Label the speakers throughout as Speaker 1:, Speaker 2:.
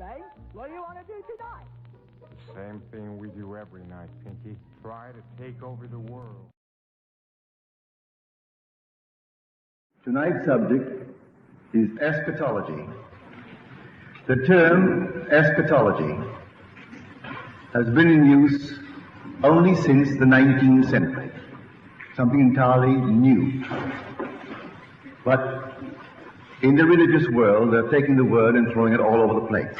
Speaker 1: name. What do you want to do tonight?
Speaker 2: The same thing we do every night, Pinky. Try to take over the world.
Speaker 3: Tonight's subject is eschatology. The term eschatology has been in use only since the 19th century, something entirely new. But in the religious world, they're taking the word and throwing it all over the place,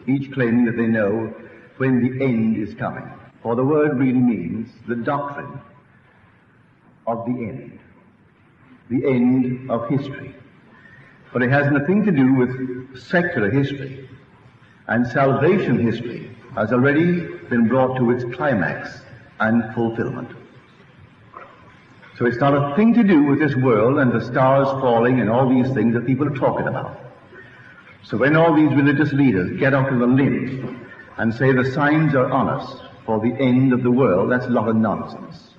Speaker 3: each claiming that they know when the end is coming. For the word really means the doctrine of the end of history. But it has nothing to do with secular history, and salvation history has already been brought to its climax and fulfillment. So it's not a thing to do with this world and the stars falling and all these things that people are talking about. So when all these religious leaders get out on the limb and say the signs are on us for the end of the world, that's a lot of nonsense.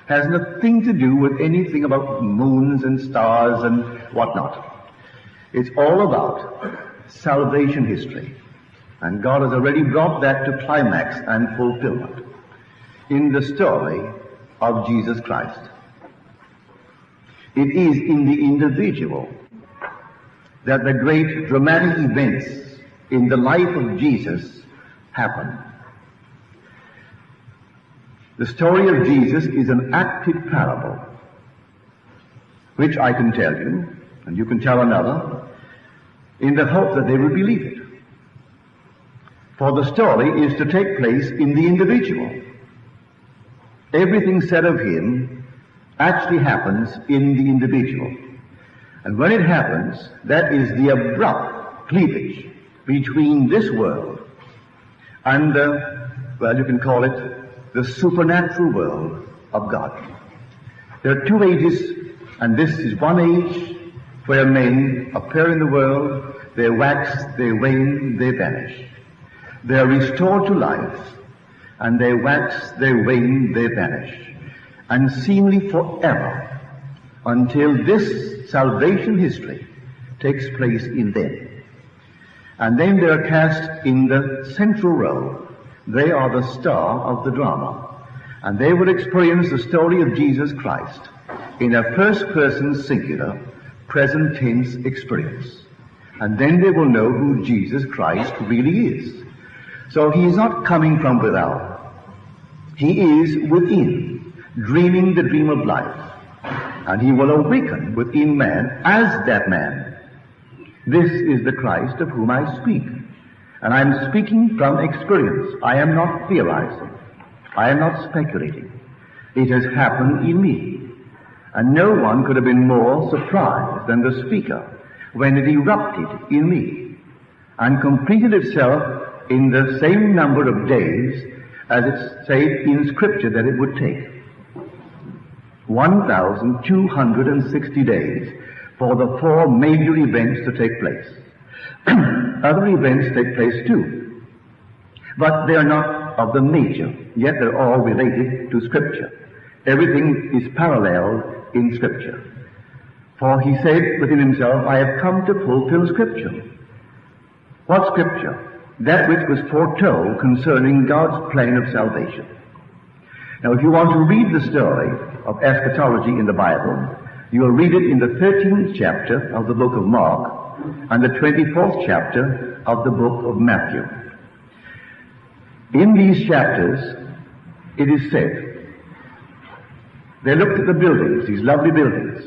Speaker 3: Has nothing to do with anything about moons and stars and whatnot. It's all about salvation history. And God has already brought that to climax and fulfillment in the story of Jesus Christ. It is in the individual that the great dramatic events in the life of Jesus happen. The story of Jesus is an acted parable, which I can tell you, and you can tell another, in the hope that they will believe it. For the story is to take place in the individual. Everything said of him actually happens in the individual. And when it happens, that is the abrupt cleavage between this world and you can call it the supernatural world of God. There are two ages, and this is one age where men appear in the world, they wax, they wane, they vanish. They are restored to life, and they wax, they wane, they vanish, and seemingly forever, until this salvation history takes place in them. And then they are cast in the central role. They are the star of the drama, and they will experience the story of Jesus Christ in a first-person singular, present tense experience. And then they will know who Jesus Christ really is. So he is not coming from without. He is within, dreaming the dream of life. And he will awaken within man as that man. This is the Christ of whom I speak. And I am speaking from experience. I am not theorizing. I am not speculating. It has happened in me. And no one could have been more surprised than the speaker when it erupted in me and completed itself in the same number of days as it said in Scripture that it would take. 1,260 days for the four major events to take place. Other events take place too, but they are not of the major, yet they're all related to Scripture. Everything is parallel in Scripture. For he said within himself, I have come to fulfill Scripture. What Scripture? That which was foretold concerning God's plan of salvation. Now, if you want to read the story of eschatology in the Bible, you will read it in the 13th chapter of the book of Mark and the 24th chapter of the book of Matthew. In these chapters, it is said, they looked at the buildings, these lovely buildings,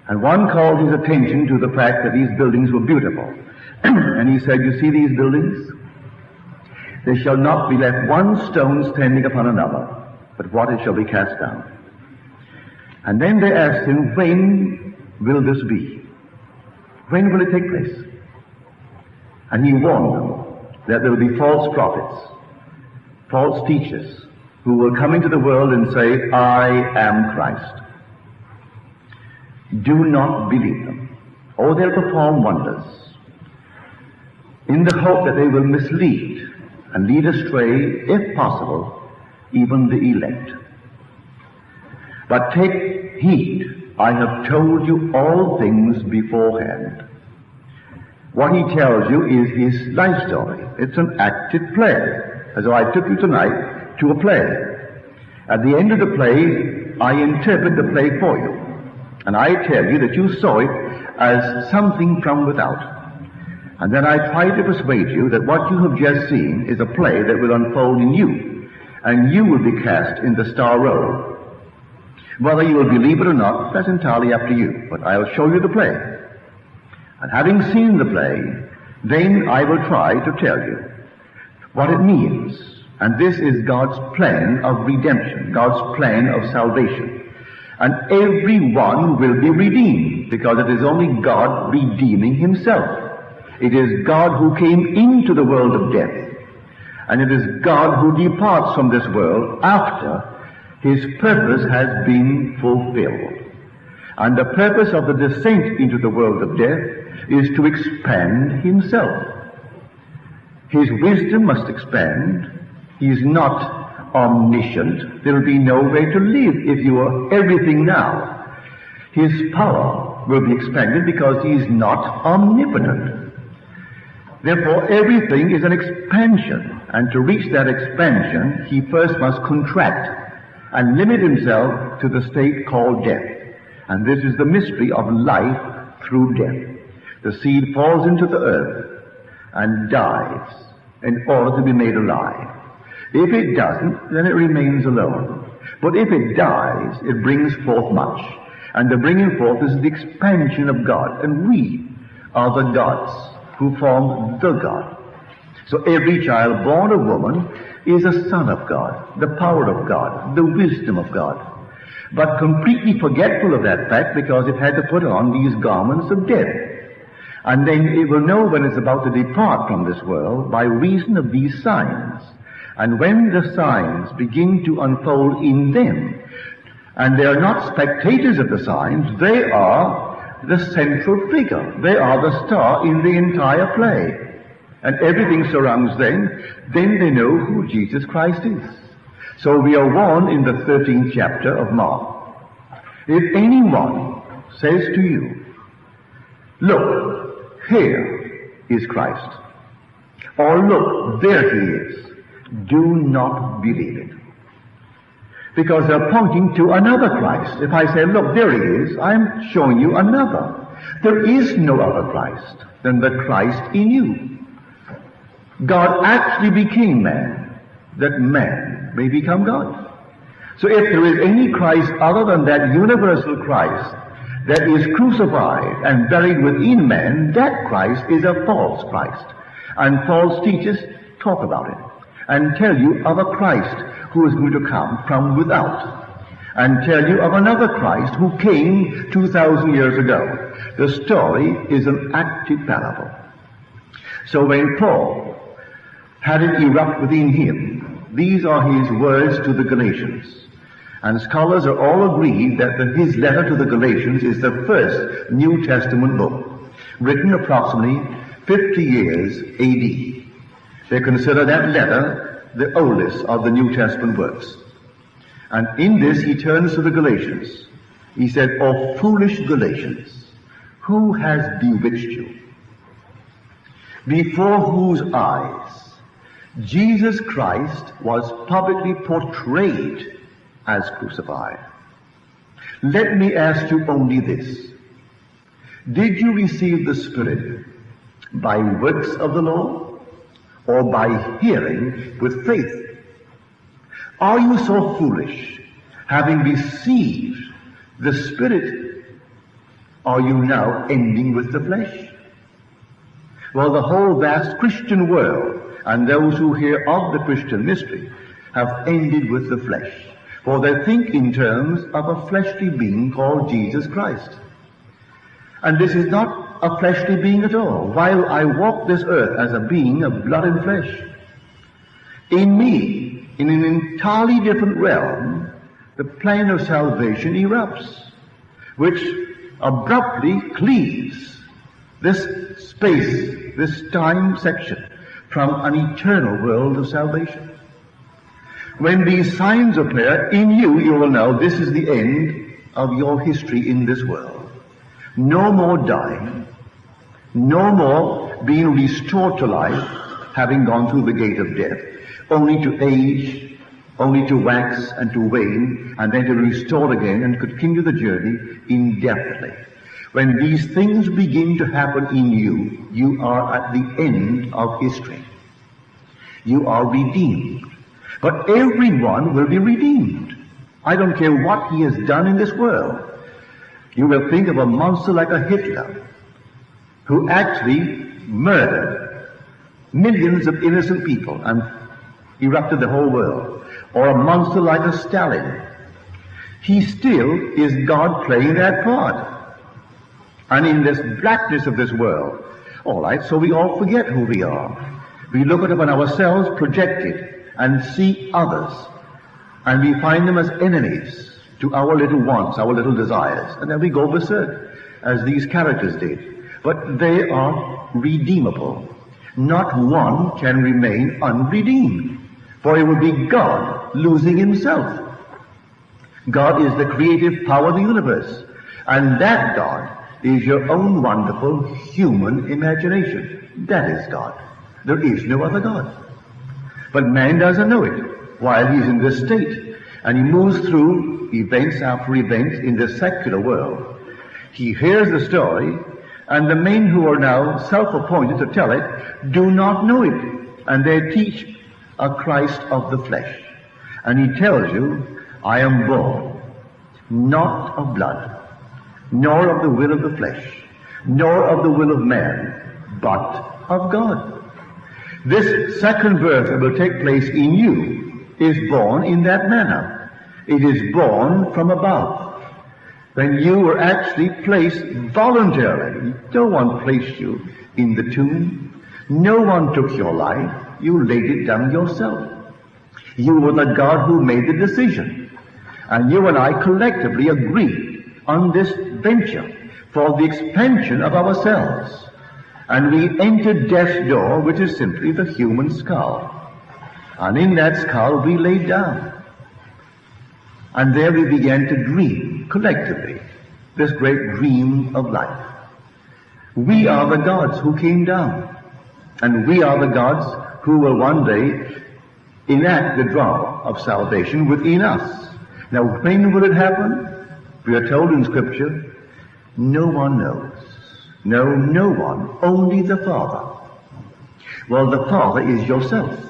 Speaker 3: and one called his attention to the fact that these buildings were beautiful. And he said, you see these buildings? There shall not be left one stone standing upon another, but what it shall be cast down. And then they asked him, when will this be? When will it take place? And he warned them that there will be false prophets, false teachers, who will come into the world and say, I am Christ. Do not believe them. Oh, they'll perform wonders in the hope that they will mislead and lead astray, if possible, even the elect. But take heed, I have told you all things beforehand. What he tells you is his life story. It's an acted play. As though I took you tonight to a play. At the end of the play, I interpret the play for you. And I tell you that you saw it as something from without. And then I try to persuade you that what you have just seen is a play that will unfold in you. And you will be cast in the star role. Whether you will believe it or not, that's entirely up to you. But I'll show you the play. And having seen the play, then I will try to tell you what it means. And this is God's plan of redemption, God's plan of salvation. And everyone will be redeemed, because it is only God redeeming himself. It is God who came into the world of death. And it is God who departs from this world after his purpose has been fulfilled. And the purpose of the descent into the world of death is to expand himself. His wisdom must expand. He is not omniscient. There will be no way to live if you are everything now. His power will be expanded because he is not omnipotent. Therefore, everything is an expansion. And to reach that expansion, he first must contract and limit himself to the state called death. And this is the mystery of life through death. The seed falls into the earth and dies in order to be made alive. If it doesn't, then it remains alone. But if it dies, it brings forth much. And the bringing forth is the expansion of God. And we are the gods who form the God. So every child born of woman is a son of God, the power of God, the wisdom of God. But completely forgetful of that fact because it had to put on these garments of death. And then it will know when it's about to depart from this world by reason of these signs. And when the signs begin to unfold in them, and they are not spectators of the signs, they are the central figure. They are the star in the entire play. And everything surrounds them. Then they know who Jesus Christ is. So we are warned in the 13th chapter of Mark. If anyone says to you, look, here is Christ, or look, there he is, do not believe it. Because they're pointing to another Christ. If I say, look, there he is, I'm showing you another. There is no other Christ than the Christ in you. God actually became man, that man may become God. So if there is any Christ other than that universal Christ that is crucified and buried within man, that Christ is a false Christ. And false teachers talk about it and tell you of a Christ who is going to come from without, and tell you of another Christ who came 2,000 years ago. The story is an active parable. So when Paul had it erupt within him, these are his words to the Galatians. And scholars are all agreed that his letter to the Galatians is the first New Testament book, written approximately 50 years A.D. They consider that letter the oldest of the New Testament works. And in this he turns to the Galatians. He said, O foolish Galatians, who has bewitched you? Before whose eyes Jesus Christ was publicly portrayed as crucified. Let me ask you only this. Did you receive the Spirit by works of the law or by hearing with faith? Are you so foolish, having received the Spirit, are you now ending with the flesh? Well, the whole vast Christian world and those who hear of the Christian mystery have ended with the flesh. For they think in terms of a fleshly being called Jesus Christ. And this is not a fleshly being at all. While I walk this earth as a being of blood and flesh, in me, in an entirely different realm, the plan of salvation erupts, which abruptly cleaves this space, this time section, from an eternal world of salvation. When these signs appear in you, you will know this is the end of your history in this world. No more dying, no more being restored to life, having gone through the gate of death, only to age, only to wax and to wane, and then to be restored again and continue the journey indefinitely. When these things begin to happen in you, you are at the end of history. You are redeemed. But everyone will be redeemed. I don't care what he has done in this world. You will think of a monster like a Hitler, who actually murdered millions of innocent people and erupted the whole world. Or a monster like a Stalin. He still is God playing that part. And in this blackness of this world, all right, so we all forget who we are. We look upon ourselves projected and see others, and we find them as enemies to our little wants, our little desires, and then we go berserk, as these characters did. But they are redeemable. Not one can remain unredeemed, for it would be God losing himself. God is the creative power of the universe, and that God is your own wonderful human imagination. That is God. There is no other God. But man doesn't know it while he's in this state, and he moves through events after events in the secular world. He hears the story, and the men who are now self-appointed to tell it do not know it, and they teach a Christ of the flesh. And he tells you, I am born, not of blood, nor of the will of the flesh, nor of the will of man, but of God. This second birth that will take place in you is born in that manner. It is born from above. When you were actually placed voluntarily, no one placed you in the tomb. No one took your life. You laid it down yourself. You were the God who made the decision. And you and I collectively agreed on this venture for the expansion of ourselves. And we entered death's door, which is simply the human skull. And in that skull we laid down. And there we began to dream, collectively, this great dream of life. We are the gods who came down. And we are the gods who will one day enact the drama of salvation within us. Now, when will it happen? We are told in Scripture, no one knows. No, no one, only the Father. Well, the Father is yourself,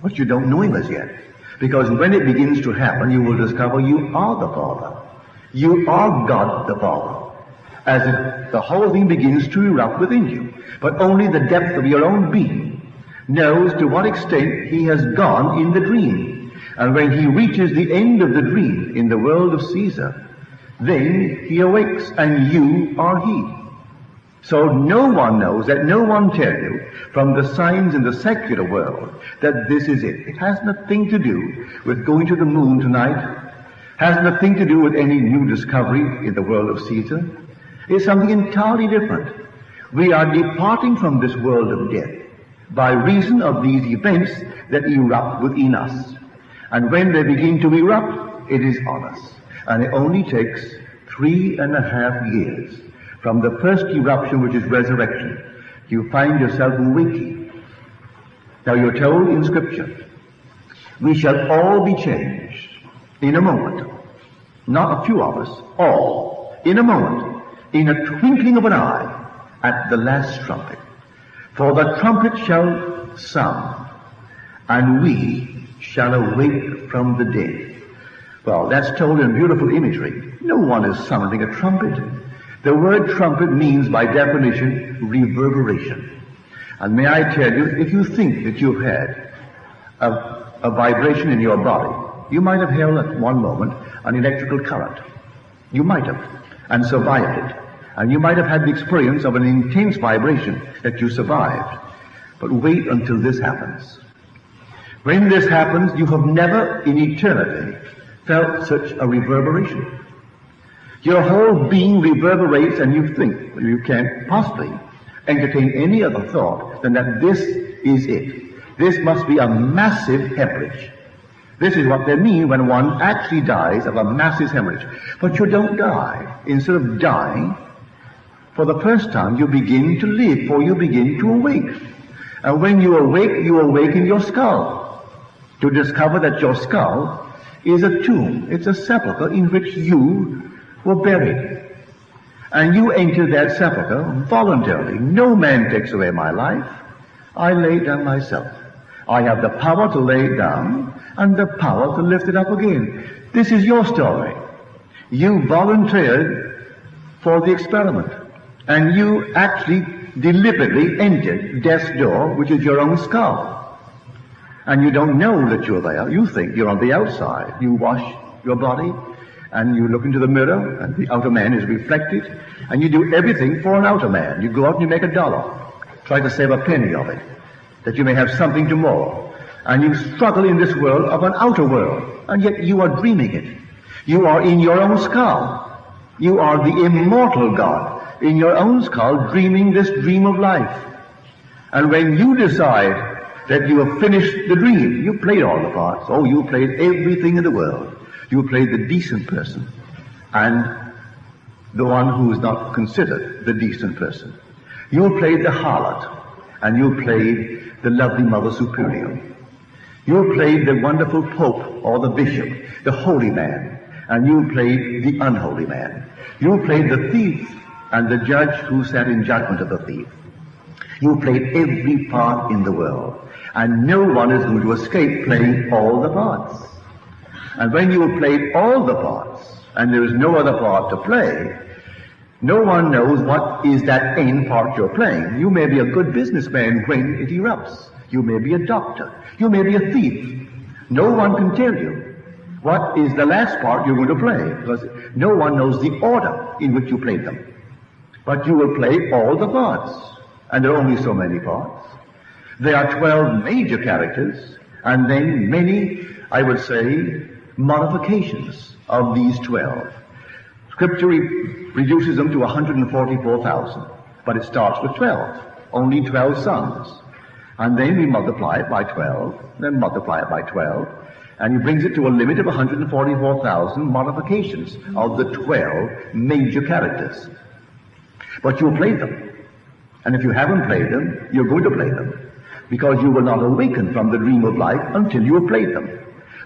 Speaker 3: but you don't know him as yet. Because when it begins to happen, you will discover you are the Father. You are God the Father. As the whole thing begins to erupt within you. But only the depth of your own being knows to what extent he has gone in the dream. And when he reaches the end of the dream in the world of Caesar, then he awakes, and you are he. So no one knows, that no one tell you from the signs in the secular world that this is it. It has nothing to do with going to the moon tonight, has nothing to do with any new discovery in the world of Caesar. It's something entirely different. We are departing from this world of death by reason of these events that erupt within us. And when they begin to erupt, it is on us. And it only takes 3.5 years. From the first eruption, which is resurrection, you find yourself waking. Now you're told in Scripture, we shall all be changed in a moment. Not a few of us, all, in a moment, in a twinkling of an eye, at the last trumpet. For the trumpet shall sound, and we shall awake from the dead. Well, that's told in beautiful imagery. No one is sounding a trumpet. The word trumpet means, by definition, reverberation. And may I tell you, if you think that you've had a vibration in your body, you might have held at one moment an electrical current. You might have, and survived it. And you might have had the experience of an intense vibration that you survived. But wait until this happens. When this happens, you have never in eternity felt such a reverberation. Your whole being reverberates, and you think, well, you can't possibly entertain any other thought than that this is it. This must be a massive hemorrhage. This is what they mean when one actually dies of a massive hemorrhage. But you don't die. Instead of dying, For the first time you begin to live, for you begin to awake. And when you awake in your skull, to discover that your skull is a tomb. It's a sepulchre in which you were buried. And you enter that sepulchre voluntarily. No man takes away my life. I lay it down myself. I have the power to lay it down and the power to lift it up again. This is your story. You volunteered for the experiment. And you actually deliberately entered death's door, which is your own skull. And you don't know that you're there. You think you're on the outside. You wash your body, and you look into the mirror, and the outer man is reflected, and you do everything for an outer man. You go out and you make $1. Try to save a penny of it, that you may have something tomorrow. And you struggle in this world of an outer world, and yet you are dreaming it. You are in your own skull. You are the immortal God in your own skull, dreaming this dream of life. And when you decide that you have finished the dream, you played all the parts. Oh, you played everything in the world. You played the decent person and the one who is not considered the decent person. You played the harlot, and you played the lovely Mother Superior. You played the wonderful Pope or the Bishop, the holy man, and you played the unholy man. You played the thief and the judge who sat in judgment of the thief. You played every part in the world, and no one is going to escape playing all the parts. And when you have played all the parts, and there is no other part to play, no one knows what is that end part you're playing. You may be a good businessman when it erupts. You may be a doctor. You may be a thief. No one can tell you what is the last part you're going to play, because no one knows the order in which you played them. But you will play all the parts, and there are only so many parts. There are 12 major characters, and then many, I would say, modifications of these 12. Scripture reduces them to 144,000, but it starts with 12, only 12 sons. And then we multiply it by 12, then multiply it by 12, and he brings it to a limit of 144,000 modifications of the 12 major characters. But you'll play them. And if you haven't played them, you're going to play them, because you will not awaken from the dream of life until you have played them.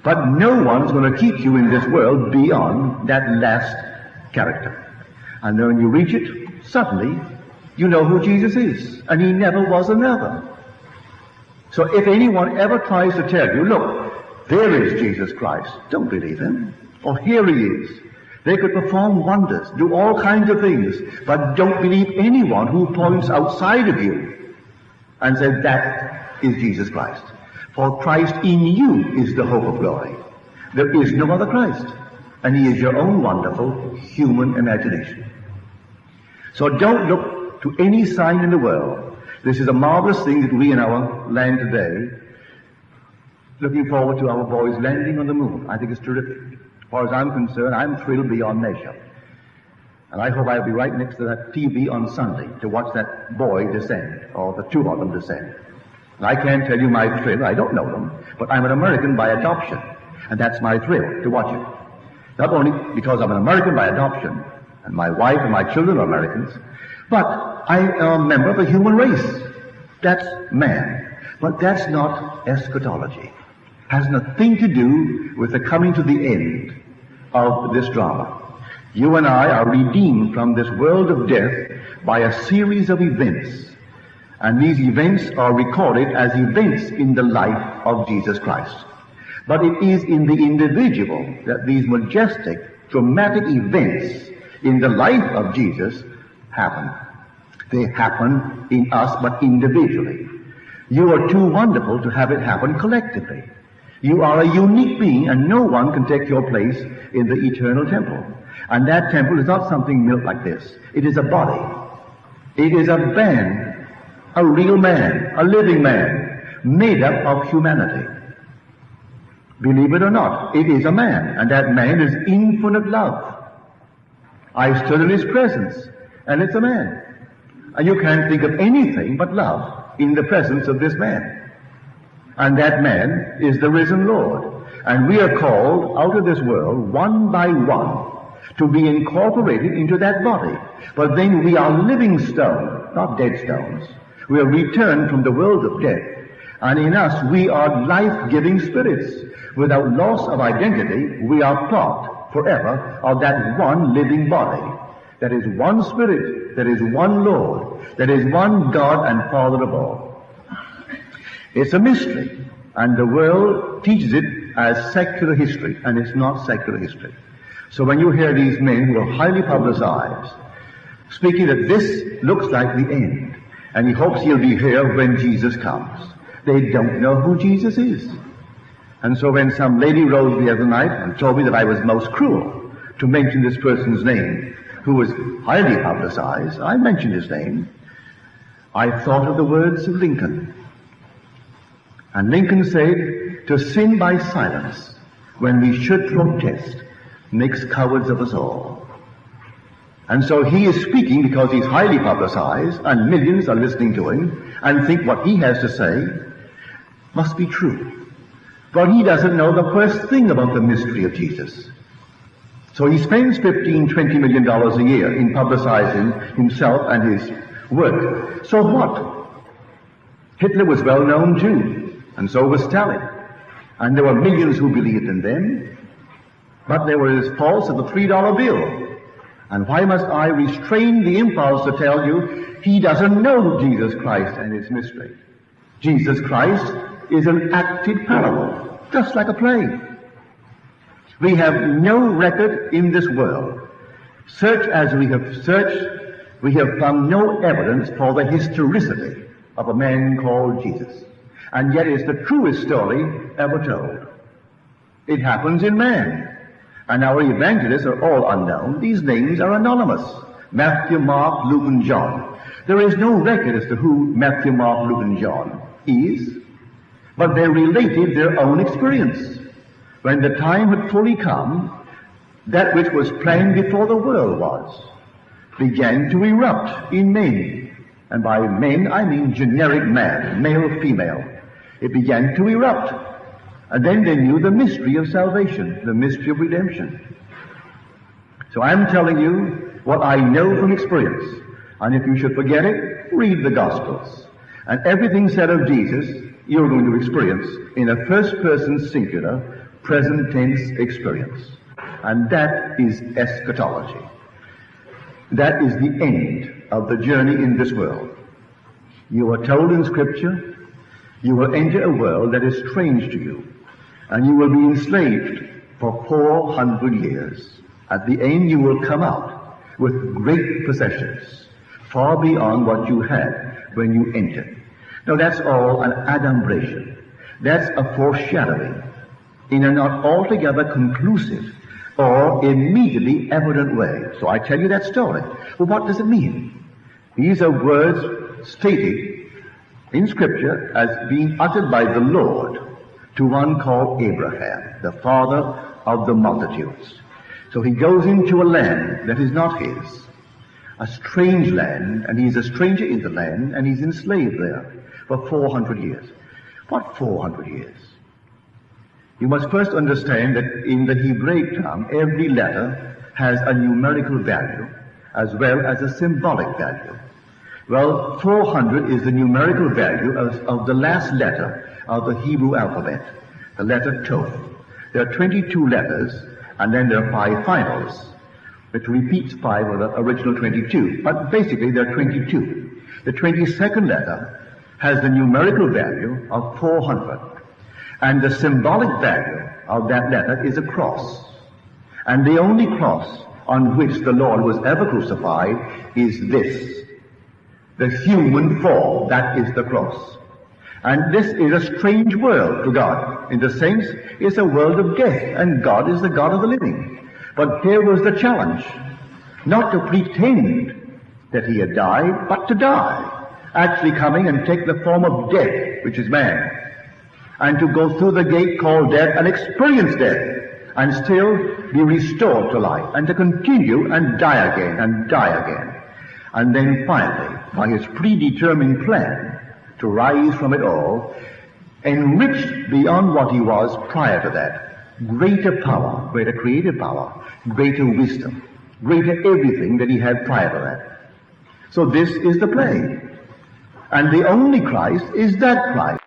Speaker 3: But no one's going to keep you in this world beyond that last character. And then when you reach it, suddenly you know who Jesus is, and he never was another. So if anyone ever tries to tell you, look, there is Jesus Christ, don't believe him. Or here he is. They could perform wonders, do all kinds of things, but don't believe anyone who points outside of you and says that is Jesus Christ. For Christ in you is the hope of glory. There is no other Christ, and he is your own wonderful human imagination. So don't look to any sign in the world. This is a marvelous thing that we in our land today, looking forward to our boys landing on the moon. I think it's terrific. As far as I'm concerned, I'm thrilled beyond measure. And I hope I'll be right next to that TV on Sunday to watch that boy descend, or the two of them descend. And I can't tell you my thrill. I don't know them, but I'm an American by adoption, and that's my thrill, to watch it. Not only because I'm an American by adoption, and my wife and my children are Americans, but I am a member of a human race. That's man. But that's not eschatology. Has nothing to do with the coming to the end of this drama. You and I are redeemed from this world of death by a series of events. And these events are recorded as events in the life of Jesus Christ. But it is in the individual that these majestic, dramatic events in the life of Jesus happen. They happen in us, but individually. You are too wonderful to have it happen collectively. You are a unique being, and no one can take your place in the eternal temple. And that temple is not something built like this. It is a body. It is a man, a real man, a living man, made up of humanity. Believe it or not, it is a man, and that man is infinite love. I stood in his presence, and it's a man. And you can't think of anything but love in the presence of this man. And that man is the risen Lord. And we are called out of this world, one by one, to be incorporated into that body. But then we are living stones, not dead stones. We are returned from the world of death. And in us we are life-giving spirits. Without loss of identity, we are part forever of that one living body. There is one Spirit, there is one Lord, there is one God and Father of all. It's a mystery, and the world teaches it as secular history, and it's not secular history. So when you hear these men who are highly publicized, speaking that this looks like the end, and he hopes he'll be here when Jesus comes, they don't know who Jesus is. And so when some lady wrote the other night and told me that I was most cruel to mention this person's name, who was highly publicized, I mentioned his name, I thought of the words of Lincoln. And Lincoln said, to sin by silence when we should protest makes cowards of us all. And so he is speaking because he's highly publicized and millions are listening to him and think what he has to say must be true. But he doesn't know the first thing about the mystery of Jesus. So he spends $15-20 million a year in publicizing himself and his work. So what? Hitler was well known too, and so was Stalin. And there were millions who believed in them, but they were as false as the $3 bill. And why must I restrain the impulse to tell you he doesn't know Jesus Christ and his mystery? Jesus Christ is an acted parable, just like a play. We have no record in this world. Search as we have searched, we have found no evidence for the historicity of a man called Jesus. And yet it's the truest story ever told. It happens in man. And our evangelists are all unknown. These names are anonymous. Matthew, Mark, Luke, and John. There is no record as to who Matthew, Mark, Luke, and John is, but they related their own experience. When the time had fully come, that which was planned before the world was, began to erupt in men. And by men, I mean generic man, male, female. It began to erupt. And then they knew the mystery of salvation, the mystery of redemption. So I'm telling you what I know from experience. And if you should forget it, read the Gospels. And everything said of Jesus, you're going to experience in a first-person singular, present tense experience. And that is eschatology. That is the end of the journey in this world. You are told in Scripture, you will enter a world that is strange to you, and you will be enslaved for 400 years. At the end you will come out with great possessions, far beyond what you had when you entered. Now that's all an adumbration. That's a foreshadowing in a not altogether conclusive or immediately evident way. So I tell you that story. Well, what does it mean? These are words stated in Scripture as being uttered by the Lord to one called Abraham, the father of the multitudes. So he goes into a land that is not his, a strange land, and he's a stranger in the land, and he's enslaved there for 400 years. What 400 years? You must first understand that in the Hebraic tongue, every letter has a numerical value as well as a symbolic value. Well, 400 is the numerical value of the last letter of the Hebrew alphabet, the letter Tov. There are 22 letters, and then there are 5 finals, which repeats 5 of the original 22. But basically there are 22. The 22nd letter has the numerical value of 400. And the symbolic value of that letter is a cross. And the only cross on which the Lord was ever crucified is this. The human form, that is the cross. And this is a strange world to God. In the sense, it's a world of death, and God is the God of the living. But here was the challenge. Not to pretend that he had died, but to die. Actually coming and take the form of death, which is man. And to go through the gate called death and experience death, and still be restored to life, and to continue and die again, and die again. And then finally, by his predetermined plan, to rise from it all, enriched beyond what he was prior to that, greater power, greater creative power, greater wisdom, greater everything that he had prior to that. So this is the play. And the only Christ is that Christ.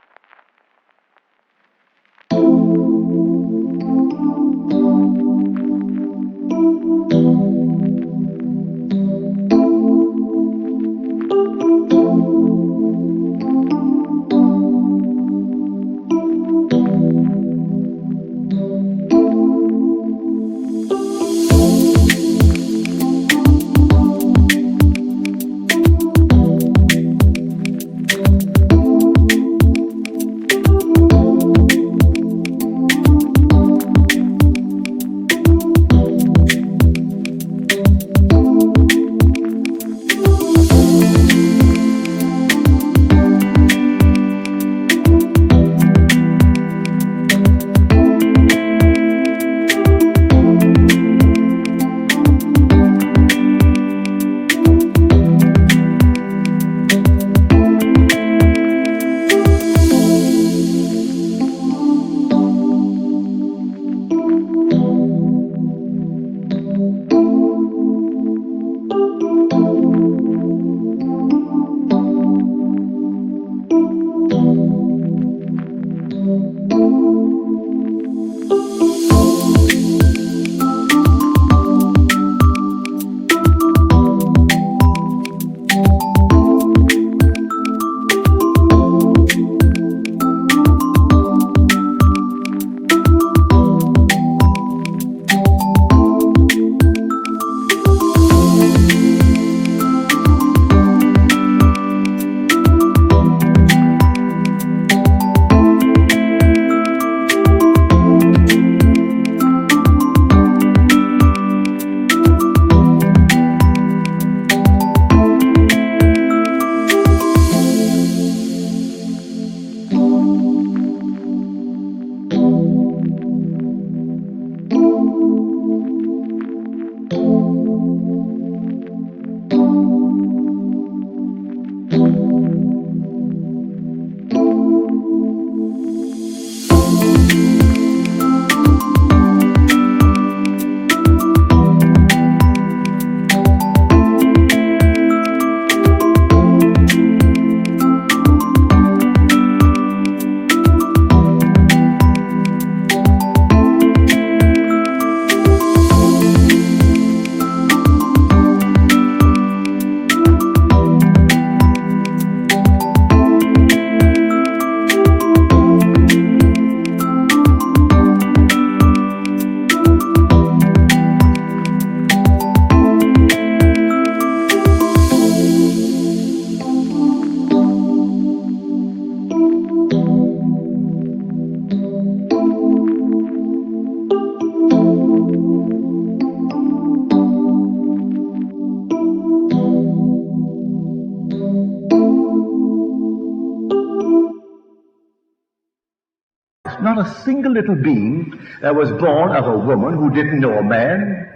Speaker 3: Not a single little being that was born of a woman who didn't know a man,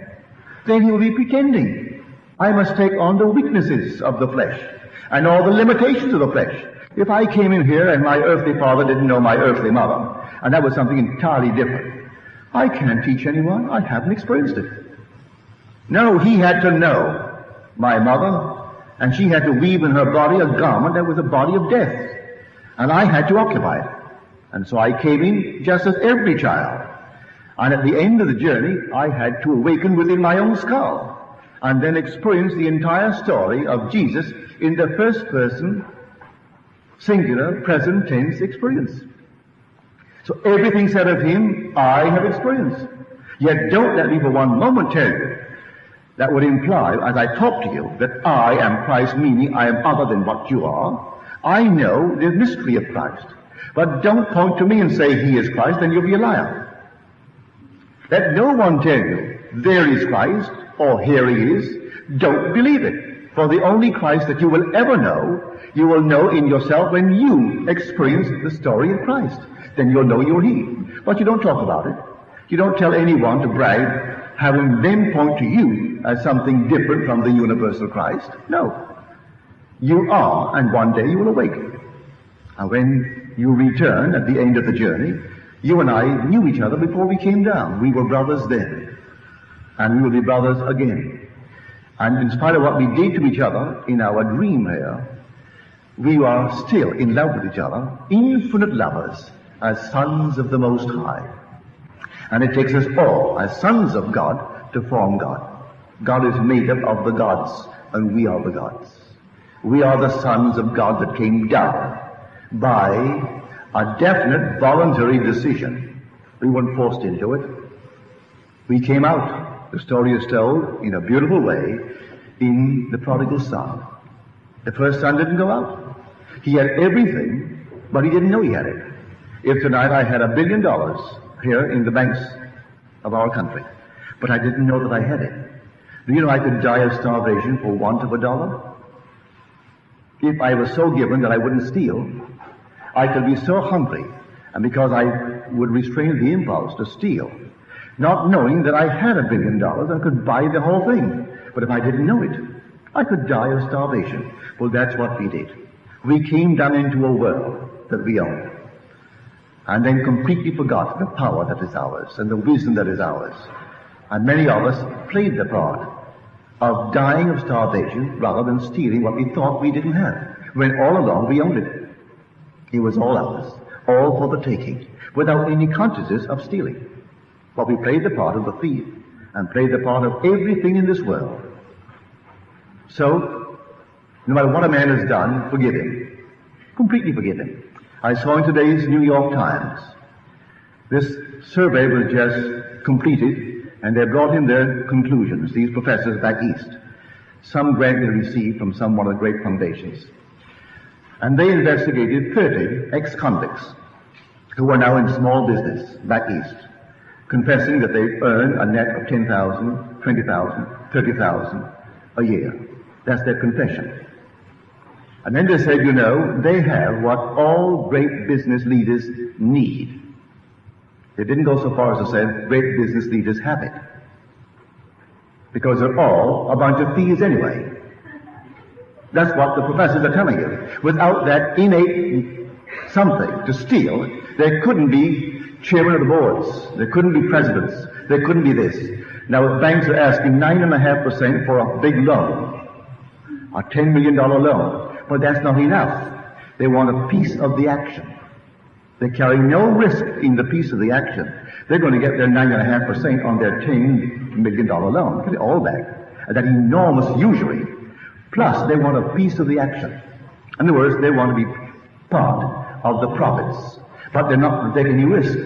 Speaker 3: then he will be pretending. I must take on the weaknesses of the flesh and all the limitations of the flesh. If I came in here and my earthly father didn't know my earthly mother, and that was something entirely different, I can't teach anyone. I haven't experienced it. No, he had to know my mother, and she had to weave in her body a garment that was a body of death, and I had to occupy it. And so I came in just as every child. And at the end of the journey, I had to awaken within my own skull and then experience the entire story of Jesus in the first person, singular, present tense experience. So everything said of him, I have experienced. Yet don't let me for one moment tell you that would imply, as I talk to you, that I am Christ, meaning I am other than what you are. I know the mystery of Christ. But don't point to me and say he is Christ, then you'll be a liar. Let no one tell you, there is Christ, or here he is. Don't believe it. For the only Christ that you will ever know, you will know in yourself when you experience the story of Christ. Then you'll know you're he. But you don't talk about it. You don't tell anyone to brag, having them point to you as something different from the universal Christ. No. You are, and one day you will awaken. And when you return at the end of the journey, You and I knew each other before we came down. We were brothers then, and we will be brothers again. And in spite of what we did to each other in our dream here, we are still in love with each other, infinite lovers, as sons of the Most High. And it takes us all, as sons of God, to form God. God is made up of the gods, and we are the gods. We are the sons of God that came down by a definite voluntary decision. We weren't forced into it. We came out. The story is told in a beautiful way in the prodigal son. The first son didn't go out. He had everything, but he didn't know he had it. If tonight I had $1 billion here in the banks of our country, but I didn't know that I had it. Do you know I could die of starvation for want of $1? If I was so given that I wouldn't steal, I could be so hungry, and because I would restrain the impulse to steal, not knowing that I had $1 billion and could buy the whole thing. But if I didn't know it, I could die of starvation. Well, that's what we did. We came down into a world that we owned, and then completely forgot the power that is ours and the wisdom that is ours. And many of us played the part of dying of starvation rather than stealing what we thought we didn't have, when all along we owned it. It was all ours, all for the taking, without any consciousness of stealing. But we played the part of the thief and played the part of everything in this world. So, no matter what a man has done, forgive him. Completely forgive him. I saw in today's New York Times, this survey was just completed, and they brought in their conclusions, these professors back east. Some grant they received from some one of the great foundations. And they investigated 30 ex-convicts who are now in small business back east, confessing that they earn a net of $10,000, $20,000, $30,000 a year. That's their confession. And then they said, you know, they have what all great business leaders need. They didn't go so far as to say great business leaders have it, because they're all a bunch of thieves anyway. That's what the professors are telling you. Without that innate something to steal, there couldn't be chairman of the boards. There couldn't be presidents. There couldn't be this. Now, banks are asking 9.5% for a big loan, a $10 million loan. But that's not enough. They want a piece of the action. They carry no risk in the piece of the action. They're going to get their 9.5% on their $10 million loan. Get it all back. That enormous usury. Plus, they want a piece of the action. In other words, they want to be part of the profits. But they're not going to take any risk.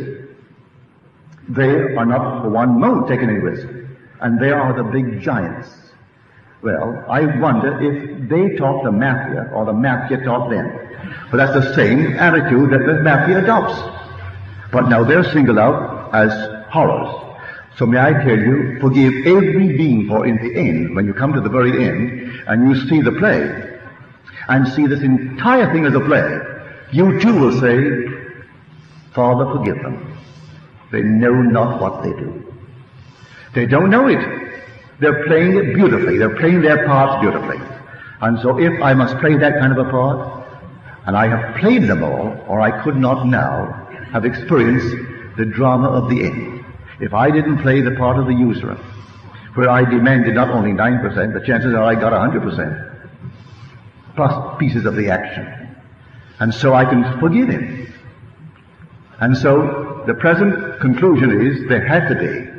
Speaker 3: They are not, for one moment, taking any risk. And they are the big giants. Well, I wonder if they taught the mafia or the mafia taught them. But that's the same attitude that the mafia adopts. But now they're singled out as horrors. So may I tell you, forgive every being, for in the end, when you come to the very end, and you see the play, and see this entire thing as a play, you too will say, Father, forgive them. They know not what they do. They don't know it. They're playing it beautifully. They're playing their parts beautifully. And so if I must play that kind of a part, and I have played them all, or I could not now have experienced the drama of the end. If I didn't play the part of the usurer, where I demanded not only 9%, the chances are I got 100%, plus pieces of the action. And so I can forgive him. And so the present conclusion is there had to be.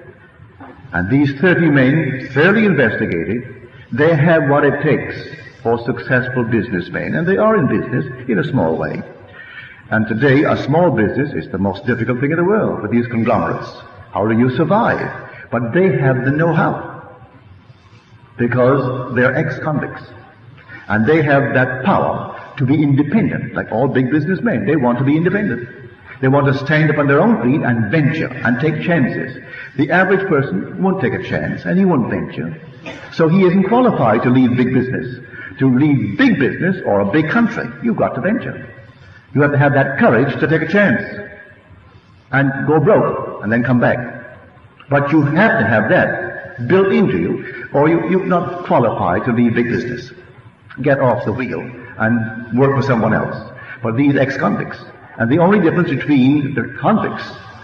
Speaker 3: And these 30 men, thoroughly investigated, they have what it takes for successful businessmen, and they are in business in a small way. And today, a small business is the most difficult thing in the world with these conglomerates. How do you survive? But they have the know-how, because they're ex-convicts. And they have that power to be independent, like all big businessmen. They want to be independent. They want to stand up on their own feet and venture and take chances. The average person won't take a chance, and he won't venture. So he isn't qualified to lead big business. To lead big business or a big country, you've got to venture. You have to have that courage to take a chance and go broke and then come back. But you have to have that built into you, or you're not qualified to lead big business. Get off the wheel and work for someone else. But these ex-convicts, And the only difference between the convicts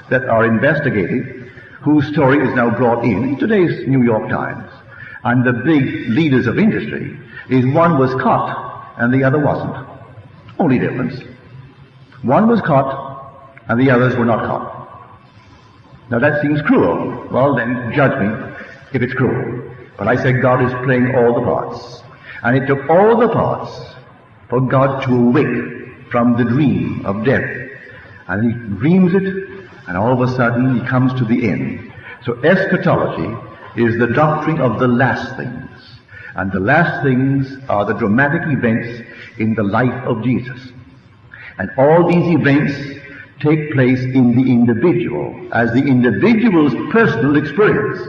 Speaker 3: that are investigated, whose story is now brought in today's New York Times, and the big leaders of industry, is one was caught and the other wasn't. Only difference. One was caught and the others were not caught. Now that seems cruel. Well then, judge me if it's cruel. But I say God is playing all the parts. And it took all the parts for God to awake from the dream of death. And he dreams it, and all of a sudden he comes to the end. So eschatology is the doctrine of the last things. And the last things are the dramatic events in the life of Jesus. And all these events take place in the individual, as the individual's personal experience.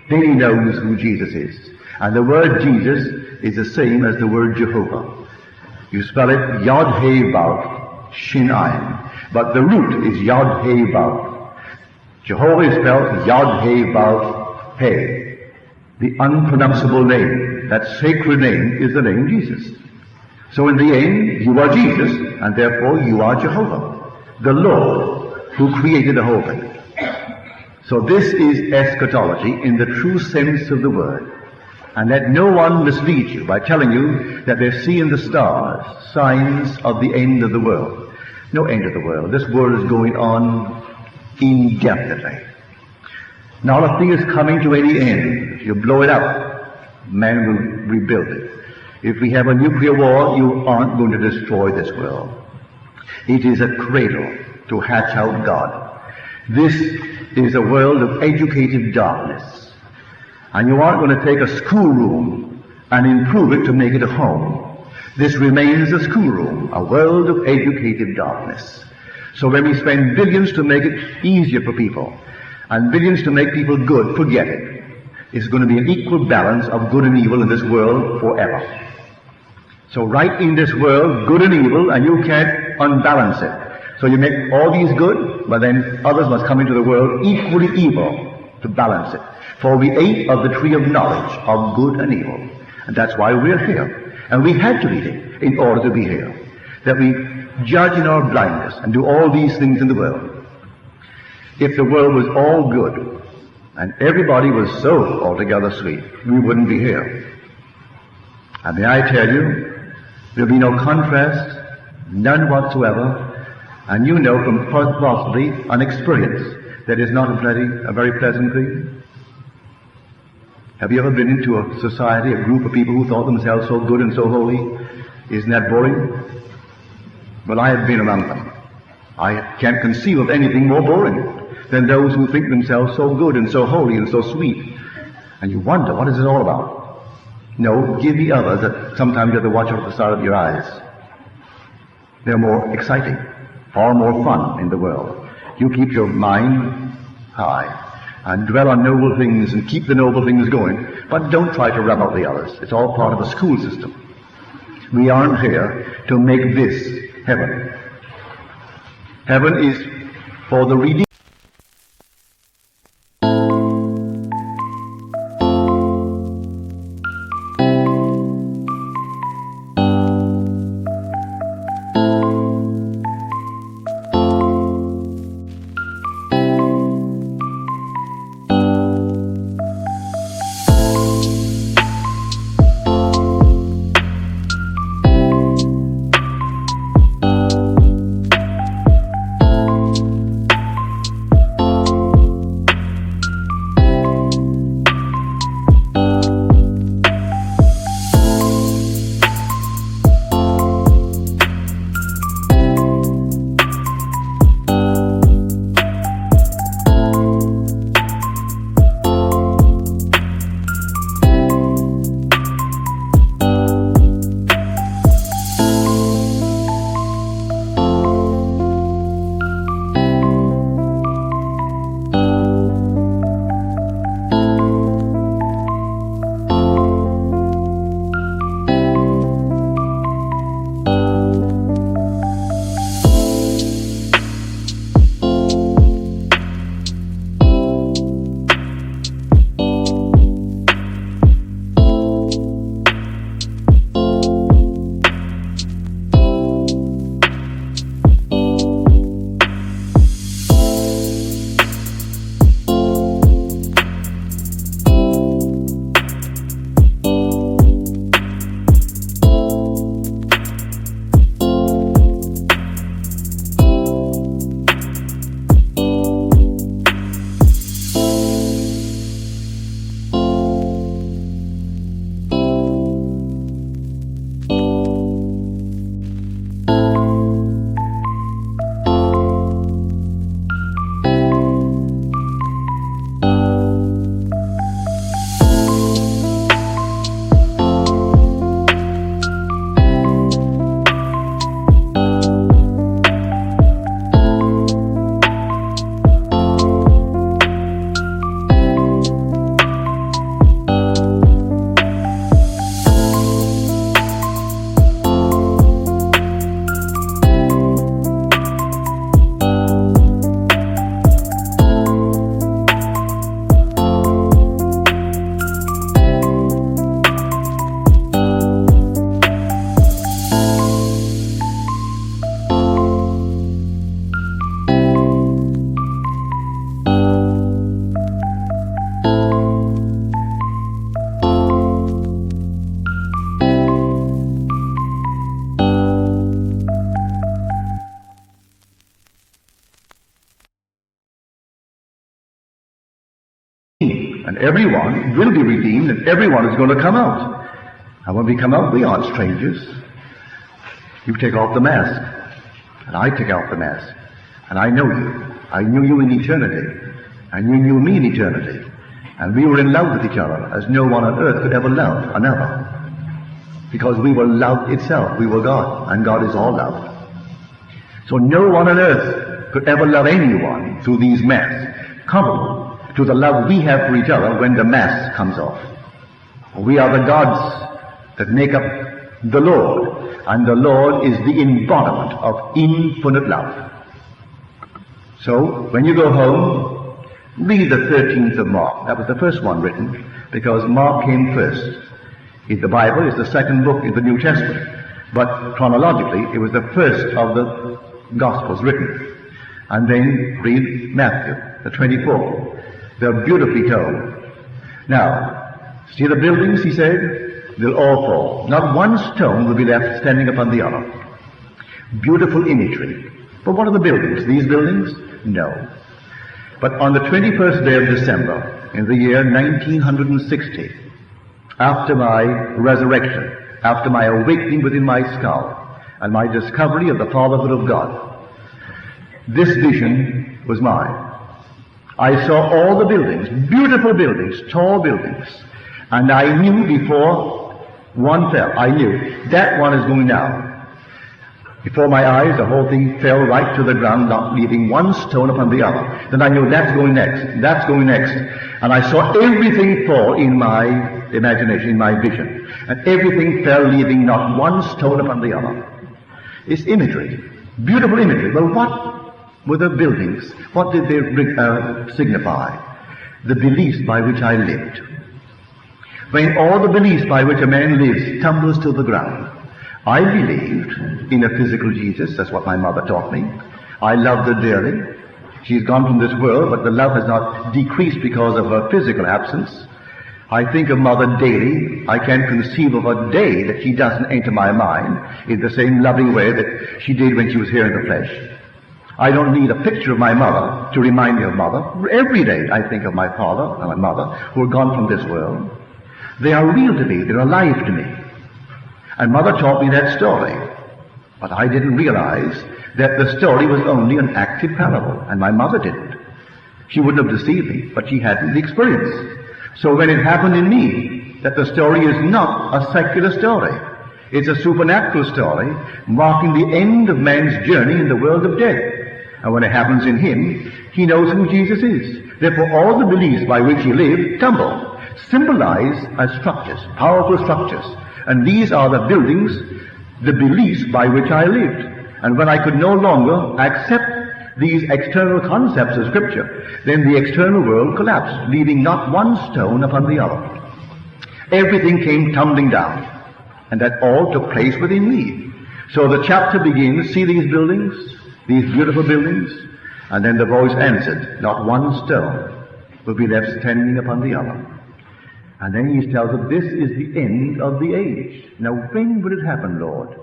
Speaker 3: Then he knows who Jesus is. And the word Jesus is the same as the word Jehovah. You spell it Yod-Heh-Vav, Shin-Ayin. But the root is Yod-Heh-Vav. Jehovah is spelled Yod-Heh-Vav-He. The unpronounceable name, that sacred name, is the name Jesus. So in the end, you are Jesus, and therefore you are Jehovah, the Lord who created the whole thing. So this is eschatology in the true sense of the word. And let no one mislead you by telling you that they're seeing the stars, signs of the end of the world. No end of the world. This world is going on indefinitely. Not a thing is coming to any end. If you blow it up, man will rebuild it. If we have a nuclear war, you aren't going to destroy this world. It is a cradle to hatch out God. This is a world of educated darkness. And you aren't going to take a schoolroom and improve it to make it a home. This remains a schoolroom, a world of educated darkness. So when we spend billions to make it easier for people, and billions to make people good, forget it. It's going to be an equal balance of good and evil in this world forever. So right in this world, good and evil, and you can't unbalance it. So you make all these good, but then others must come into the world equally evil to balance it. For we ate of the tree of knowledge of good and evil. And that's why we're here. And we had to eat it in order to be here. That we judge in our blindness and do all these things in the world. If the world was all good, and everybody was so altogether sweet, we wouldn't be here. And may I tell you, there'll be no contrast, none whatsoever, and you know from possibly an experience that is not a very pleasant thing. Have you ever been into a society, a group of people who thought themselves so good and so holy? Isn't that boring? Well, I have been among them. I can't conceive of anything more boring than those who think themselves so good and so holy and so sweet. And you wonder, what is it all about? No, give the others that sometimes you have to watch out the side of your eyes. They're more exciting, far more fun in the world. You keep your mind high and dwell on noble things and keep the noble things going, but don't try to rub out the others. It's all part of a school system. We aren't here to make this heaven. Heaven is for the redeemed. redeemed, and everyone will be redeemed, and everyone is going to come out. And when we come out, we aren't strangers. You take off the mask, and I take off the mask, and I know you. I knew you in eternity, and you knew me in eternity, and we were in love with each other as no one on earth could ever love another, because we were love itself. We were God, and God is all love. So no one on earth could ever love anyone through these masks, comparable to the love we have for each other when the mask comes off. We are the gods that make up the Lord, and the Lord is the embodiment of infinite love. So, when you go home, read the 13th of Mark. That was the first one written, because Mark came first. The Bible is the second book in the New Testament, but chronologically it was the first of the Gospels written. And then read Matthew, the 24th. They're beautifully told. Now, see the buildings, he said? They'll all fall. Not one stone will be left standing upon the other. Beautiful imagery. But what are the buildings? These buildings? No. But on the 21st day of December, in the year 1960, after my resurrection, after my awakening within my skull, and my discovery of the fatherhood of God, this vision was mine. I saw all the buildings, beautiful buildings, tall buildings, and I knew before one fell, I knew that one is going down. Before my eyes, the whole thing fell right to the ground, not leaving one stone upon the other. Then I knew that's going next, that's going next. And I saw everything fall in my imagination, in my vision. And everything fell, leaving not one stone upon the other. It's imagery, beautiful imagery. Well, what were the buildings? What did they signify? The beliefs by which I lived. When all the beliefs by which a man lives tumbles to the ground, I believed in a physical Jesus. That's what my mother taught me. I loved her dearly. She's gone from this world, but the love has not decreased because of her physical absence. I think of Mother daily. I can't conceive of a day that she doesn't enter my mind in the same loving way that she did when she was here in the flesh. I don't need a picture of my mother to remind me of Mother. Every day I think of my father and my mother who are gone from this world. They are real to me. They're alive to me. And Mother taught me that story. But I didn't realize that the story was only an active parable, and my mother didn't. She wouldn't have deceived me, but she hadn't the experience. So when it happened in me, that the story is not a secular story. It's a supernatural story, marking the end of man's journey in the world of death. And when it happens in him, he knows who Jesus is. Therefore all the beliefs by which he lived tumble, symbolize as structures, powerful structures. And these are the buildings, the beliefs by which I lived. And when I could no longer accept these external concepts of Scripture, then the external world collapsed, leaving not one stone upon the other. Everything came tumbling down, and that all took place within me. So the chapter begins, see these buildings, these beautiful buildings, and then the voice answered, not one stone will be left standing upon the other. And then he tells us, this is the end of the age. Now when will it happen, Lord?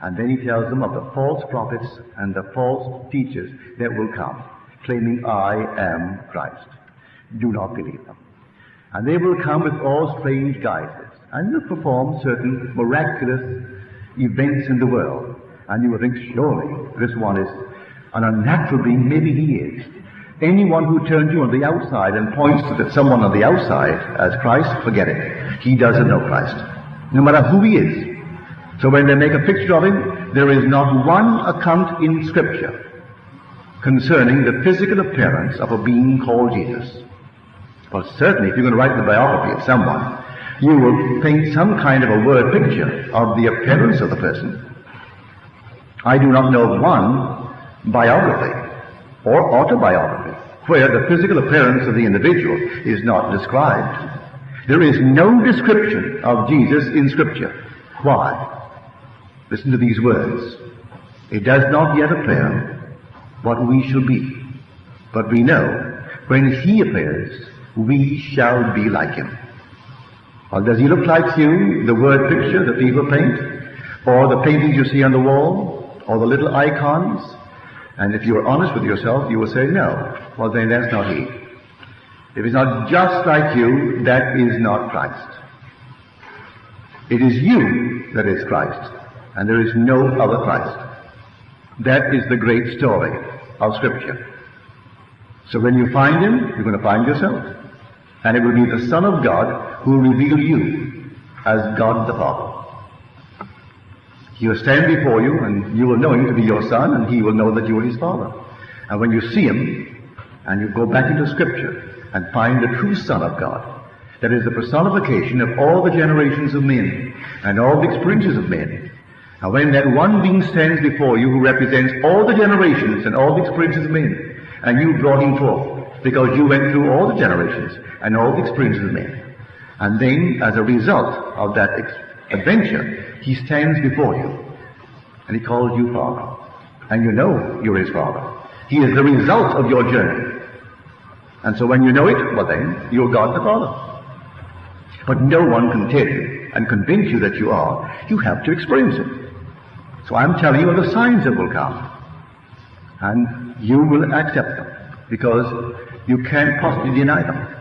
Speaker 3: And then he tells them of the false prophets and the false teachers that will come, claiming, I am Christ. Do not believe them. And they will come with all strange guises, and will perform certain miraculous events in the world. And you will think, surely this one is an unnatural being. Maybe he is. Anyone who turns you on the outside and points to someone on the outside as Christ, forget it. He doesn't know Christ, no matter who he is. So when they make a picture of him, there is not one account in Scripture concerning the physical appearance of a being called Jesus. Well, certainly if you're going to write the biography of someone, you will paint some kind of a word picture of the appearance of the person. I do not know of one biography or autobiography where the physical appearance of the individual is not described. There is no description of Jesus in Scripture. Why? Listen to these words. It does not yet appear what we shall be, but we know when he appears, we shall be like him. Well, does he look like you, the word picture that people paint, or the paintings you see on the wall, or the little icons? And if you are honest with yourself, you will say, no. Well, then that's not he. If it's not just like you, that is not Christ. It is you that is Christ, and there is no other Christ. That is the great story of Scripture. So when you find him, you're going to find yourself. And it will be the Son of God who will reveal you as God the Father. He will stand before you, and you will know him to be your son, and he will know that you are his father. And when you see him, and you go back into Scripture and find the true Son of God, that is the personification of all the generations of men and all the experiences of men. And when that one being stands before you who represents all the generations and all the experiences of men, and you brought him forth because you went through all the generations and all the experiences of men, and then as a result of that adventure, he stands before you, and he calls you Father. And you know you're his Father. He is the result of your journey. And so when you know it, well then, you're God the Father. But no one can tell you and convince you that you are. You have to experience it. So I'm telling you of the signs that will come. And you will accept them, because you can't possibly deny them.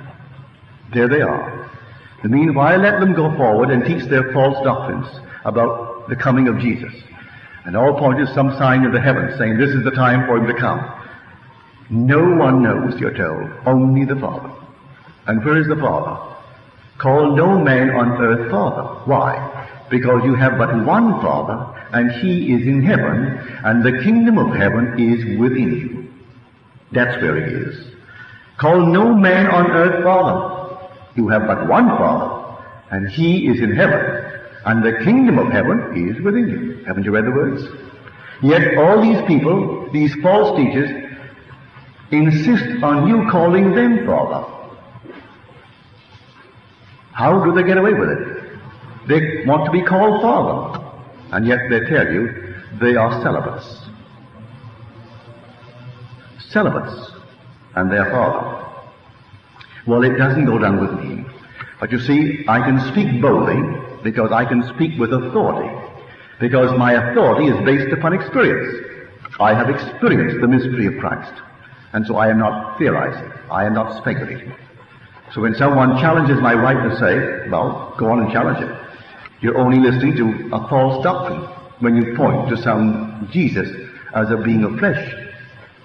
Speaker 3: There they are. Meanwhile, let them go forward and teach their false doctrines about the coming of Jesus. And all point to some sign of the heavens, saying this is the time for him to come. No one knows, you're told, only the Father. And where is the Father? Call no man on earth Father. Why? Because you have but one Father, and he is in heaven, and the kingdom of heaven is within you. That's where he is. Call no man on earth Father. You have but one Father, and he is in heaven, and the kingdom of heaven is within you. Haven't you read the words? Yet all these people, these false teachers, insist on you calling them Father. How do they get away with it? They want to be called Father, and yet they tell you they are celibates. Celibates, and they are Father. Well, it doesn't go down with me. But you see, I can speak boldly because I can speak with authority. Because my authority is based upon experience. I have experienced the mystery of Christ. And so I am not theorizing. I am not speculating. So when someone challenges my right to say, well, go on and challenge it. You're only listening to a false doctrine when you point to some Jesus as a being of flesh.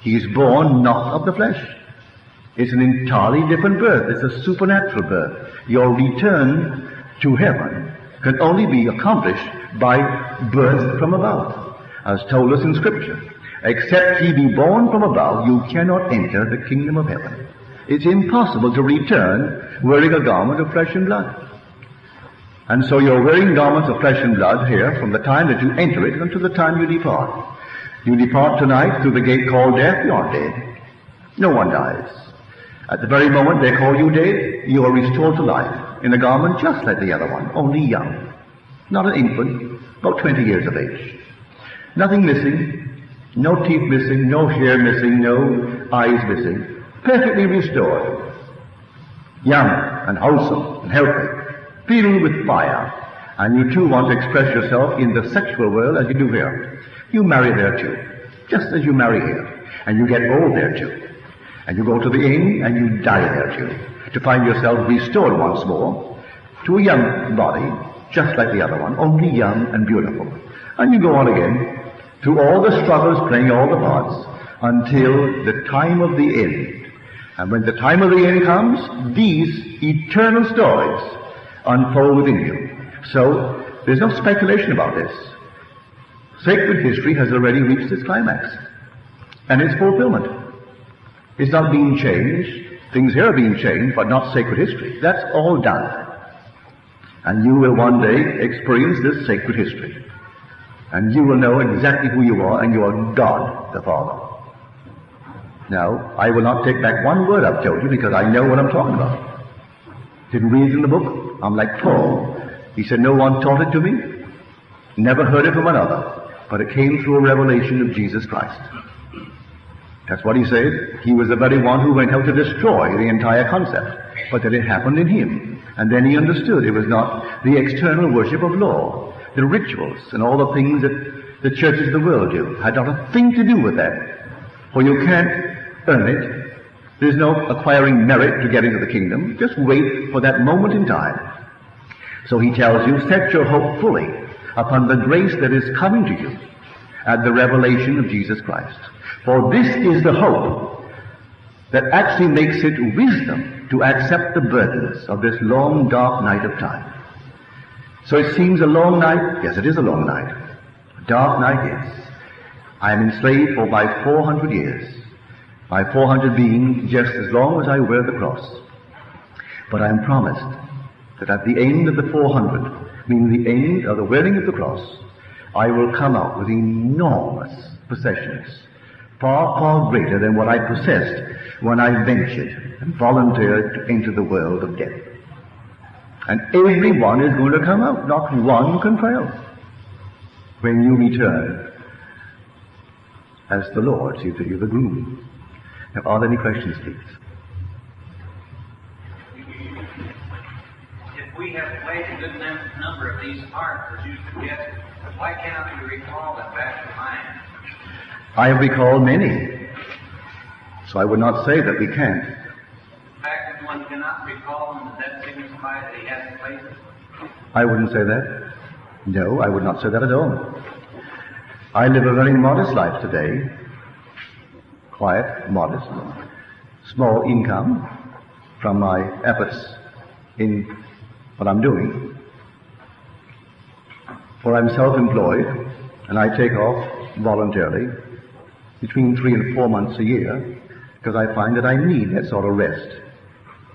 Speaker 3: He is born not of the flesh. It's an entirely different birth. It's a supernatural birth. Your return to heaven can only be accomplished by birth from above, as told us in Scripture. Except ye be born from above, you cannot enter the kingdom of heaven. It's impossible to return wearing a garment of flesh and blood. And so you're wearing garments of flesh and blood here from the time that you enter it until the time you depart. You depart tonight through the gate called death, you are dead. No one dies. At the very moment they call you dead, you are restored to life, in a garment just like the other one, only young. Not an infant, about 20 years of age. Nothing missing, no teeth missing, no hair missing, no eyes missing. Perfectly restored. Young and wholesome and healthy, filled with fire. And you too want to express yourself in the sexual world as you do here. You marry there too, just as you marry here. And you get old there too. And you go to the inn and you die there too, to find yourself restored once more to a young body, just like the other one, only young and beautiful. And you go on again through all the struggles, playing all the parts, until the time of the end. And when the time of the end comes, these eternal stories unfold within you. So there's no speculation about this. Sacred history has already reached its climax and its fulfillment. It's not being changed. Things here are being changed, but not sacred history. That's all done. And you will one day experience this sacred history. And you will know exactly who you are, and you are God the Father. Now, I will not take back one word I've told you, because I know what I'm talking about. Didn't read it in the book. I'm like Paul. He said, no one taught it to me. Never heard it from another. But it came through a revelation of Jesus Christ. That's what he said. He was the very one who went out to destroy the entire concept. But that it happened in him. And then he understood it was not the external worship of law, the rituals and all the things that the churches of the world do. Had not a thing to do with that. For you can't earn it. There's no acquiring merit to get into the kingdom. Just wait for that moment in time. So he tells you, set your hope fully upon the grace that is coming to you at the revelation of Jesus Christ. For this is the hope that actually makes it wisdom to accept the burdens of this long, dark night of time. So it seems a long night. Yes, it is a long night. A dark night, yes. I am enslaved for my 400 years. My 400 being just as long as I wear the cross. But I am promised that at the end of the 400, meaning the end of the wearing of the cross, I will come out with enormous possessions, far, far greater than what I possessed when I ventured and volunteered to enter the world of death. And everyone is going to come out. Not one can fail when you return as the Lord, see that you're the groom. Now, are there any questions, please?
Speaker 4: If we have played a good number of these parts as you suggested, why cannot we recall them back to mind?
Speaker 3: I recall many, so I would not say that we can't.
Speaker 4: The fact that one cannot recall them, does that signify that he hasn't played them?
Speaker 3: I wouldn't say that. No, I would not say that at all. I live a very modest life today. Quiet, modest, small income from my efforts in what I'm doing. For I'm self-employed, and I take off voluntarily between 3 and 4 months a year, because I find that I need that sort of rest.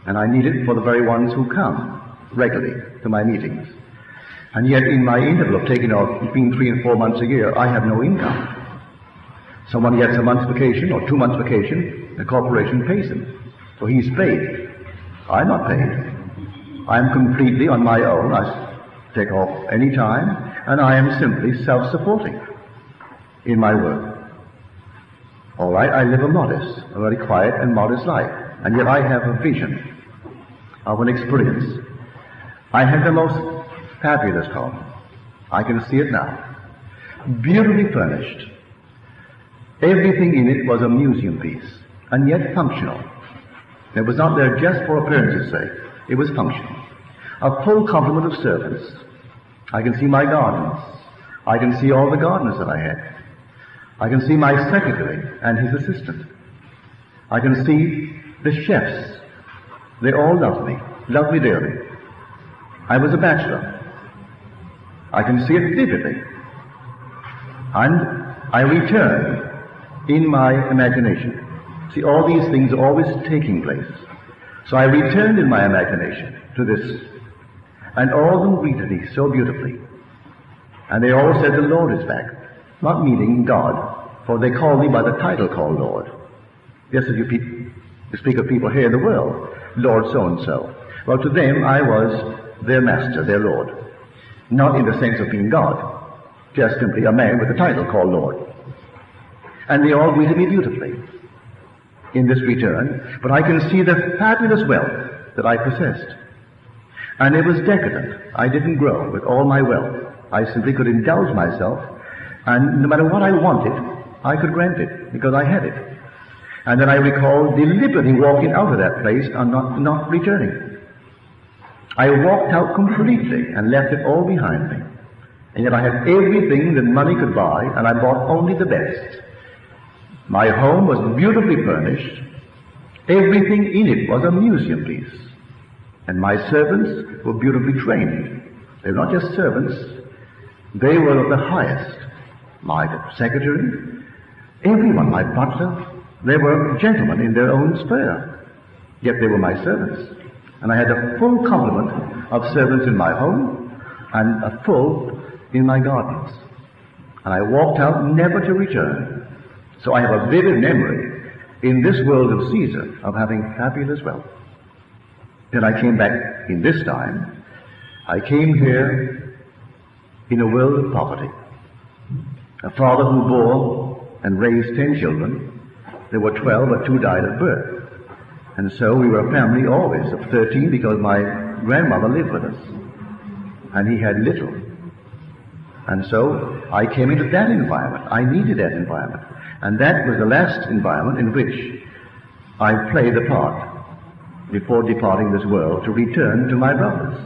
Speaker 3: And I need it for the very ones who come regularly to my meetings. And yet in my interval of taking off between 3 and 4 months a year, I have no income. Someone gets a month's vacation or 2 months vacation, the corporation pays him. So he's paid. I'm not paid. I'm completely on my own. I take off any time, and I am simply self-supporting in my work. All right, I live a modest, a very quiet and modest life, and yet I have a vision of an experience. I had the most fabulous home. I can see it now. Beautifully furnished. Everything in it was a museum piece, and yet functional. It was not there just for appearance's sake. It was functional. A full complement of servants. I can see my gardens. I can see all the gardeners that I had. I can see my secretary and his assistant. I can see the chefs. They all loved me dearly. I was a bachelor. I can see it vividly. And I return in my imagination. See, all these things are always taking place. So I returned in my imagination to this, and all of them greeted me so beautifully. And they all said, the Lord is back. Not meaning God, for they call me by the title called Lord. Just as you speak of people here in the world, Lord so-and-so. Well, to them I was their master, their Lord. Not in the sense of being God, just simply a man with a title called Lord. And they all greeted me beautifully in this return, but I can see the fabulous wealth that I possessed. And it was decadent. I didn't grow with all my wealth. I simply could indulge myself, and no matter what I wanted, I could grant it, because I had it. And then I recall deliberately walking out of that place and not returning. I walked out completely and left it all behind me. And yet I had everything that money could buy, and I bought only the best. My home was beautifully furnished. Everything in it was a museum piece. And my servants were beautifully trained. They were not just servants. They were of the highest. My secretary, everyone, my butler, they were gentlemen in their own sphere. Yet they were my servants. And I had a full complement of servants in my home and a full in my gardens. And I walked out never to return. So I have a vivid memory in this world of Caesar of having fabulous wealth. Then I came back in this time. I came here in a world of poverty. A father who bore and raised 10 children. There were 12, but 2 died at birth. And so we were a family always of 13 because my grandmother lived with us. And he had little. And so I came into that environment. I needed that environment. And that was the last environment in which I play the part before departing this world to return to my brothers.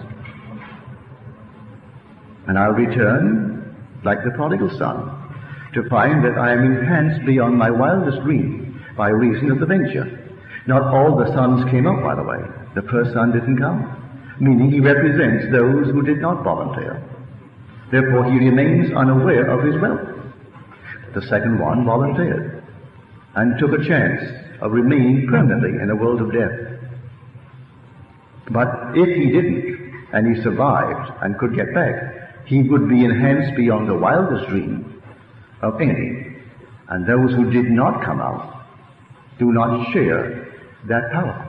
Speaker 3: And I'll return like the prodigal son, to find that I am enhanced beyond my wildest dream by reason of the venture. Not all the sons came up, by the way. The first son didn't come, meaning he represents those who did not volunteer. Therefore he remains unaware of his wealth. The second one volunteered and took a chance of remaining permanently in a world of death. But if he didn't, and he survived and could get back, he would be enhanced beyond the wildest dream of any. And those who did not come out do not share that power.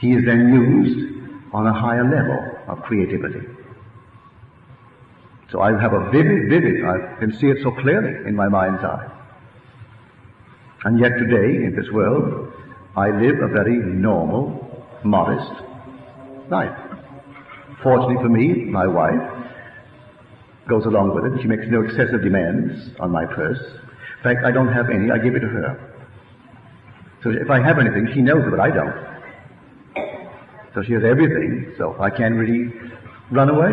Speaker 3: He is then used on a higher level of creativity. So I have a vivid, I can see it so clearly in my mind's eye. And yet today, in this world, I live a very normal, modest life. Fortunately for me, my wife goes along with it. She makes no excessive demands on my purse. In fact, I don't have any, I give it to her. So if I have anything, she knows it, but I don't. So she has everything, so I can't really run away.